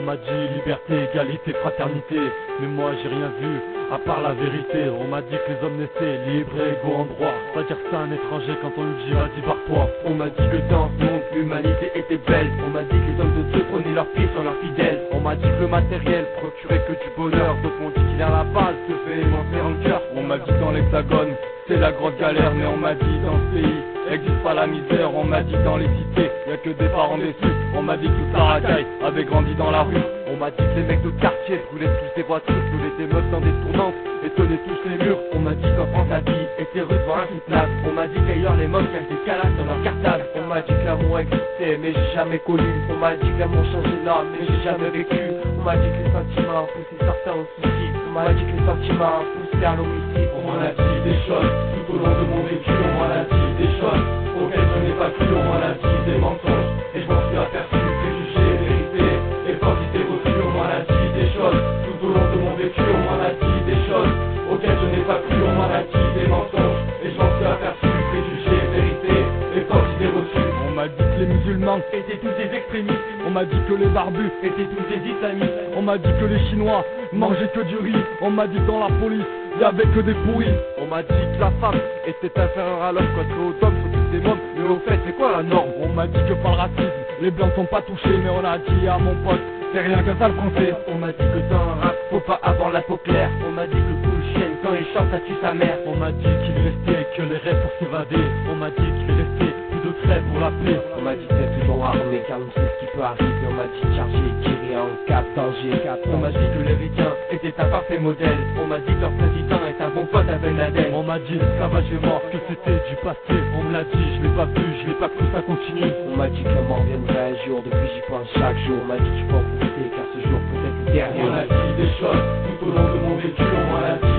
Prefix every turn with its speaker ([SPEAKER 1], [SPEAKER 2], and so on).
[SPEAKER 1] m'a dit liberté, égalité, fraternité. Mais moi j'ai rien vu, à part la vérité. On m'a dit que les hommes naissaient libres et égaux en droit. Va dire ça à un étranger quand on lui dit vas-y barre-toi.
[SPEAKER 2] On m'a dit que dans ce monde l'humanité était belle. On m'a dit que les hommes de Dieu prenaient leurs pieds sur leurs fidèles. On m'a dit que le matériel procurait que du bonheur. D'autres m'ont dit qu'il a la base se fait élancer en cœur. On m'a dit que dans l'hexagone c'est la grosse galère. Mais on m'a dit dans ce pays existe pas la misère. On m'a dit dans les cités y'a que des parents déçus. On m'a dit que tout ça racaille avait grandi dans la rue. On m'a dit que les mecs de quartier roulaient tous des voitures, roulaient des meufs dans des tournantes et tenaient tous les murs. On m'a dit qu'en France la vie était rude voire insoutenable. On m'a dit qu'ailleurs les meufs cachent des calages dans leur cartable. On m'a dit que l'amour existait mais j'ai jamais connu. On m'a dit que l'amour changeait l'âme mais j'ai jamais vécu. On m'a dit que les sentiments poussaient certains au suicide. On m'a dit que les sentiments poussaient à l'homicide. On m'en a dit des choses tout au long de mon vécu. On m'en a dit des choses auxquelles je n'ai pas cru. On m'en a dit des mensonges et je m'en suis aperçu. Préjugés, vérité et quantité reçue. On m'en a dit des choses tout au long de mon vécu. On m'en a dit des choses auxquelles je n'ai pas cru. On m'en a dit des mensonges et je m'en suis aperçu. Préjugés, vérité et quantité reçue.
[SPEAKER 1] On m'a dit que les musulmans
[SPEAKER 2] étaient tous des extrémistes.
[SPEAKER 1] on m'a dit que les barbus
[SPEAKER 2] étaient tous des islamistes.
[SPEAKER 1] on m'a dit que les chinois mangeaient que du riz. On m'a dit que dans la police y'avait que des pourris. On m'a dit que la femme était inférieure à l'homme, quoi que aux hommes sont tous des mômes. Mais au fait c'est quoi la norme? On m'a dit que par le racisme les blancs sont pas touchés. Mais on a dit à mon pote c'est rien qu'un sale français.
[SPEAKER 2] On m'a dit que dans un rap faut pas avoir la peau claire. On m'a dit que tout chien quand il chante ça tue sa mère.
[SPEAKER 1] On m'a dit qu'il restait que les rêves pour s'évader. On m'a dit qu'il restait plus de trêve pour l'appeler.
[SPEAKER 2] On m'a dit d'être toujours armé car on sait ce qui peut arriver. On m'a dit de charger et tirer en cas de danger. On m'a dit que les ricains étaient un parfait modèle. On m'a dit que leur président est un bon pote avec Laden.
[SPEAKER 1] On m'a dit l'esclavage est mort, que c'était du passé. On me l'a dit, je l'ai pas vu, je l'ai pas cru, ça continue.
[SPEAKER 2] On m'a dit que la mort viendrait un jour, depuis j'y pense chaque jour. On m'a dit qu'il faut en profiter car ce jour peut être le dernier. On m'a dit des choses tout au long de mon vécu. On m'a dit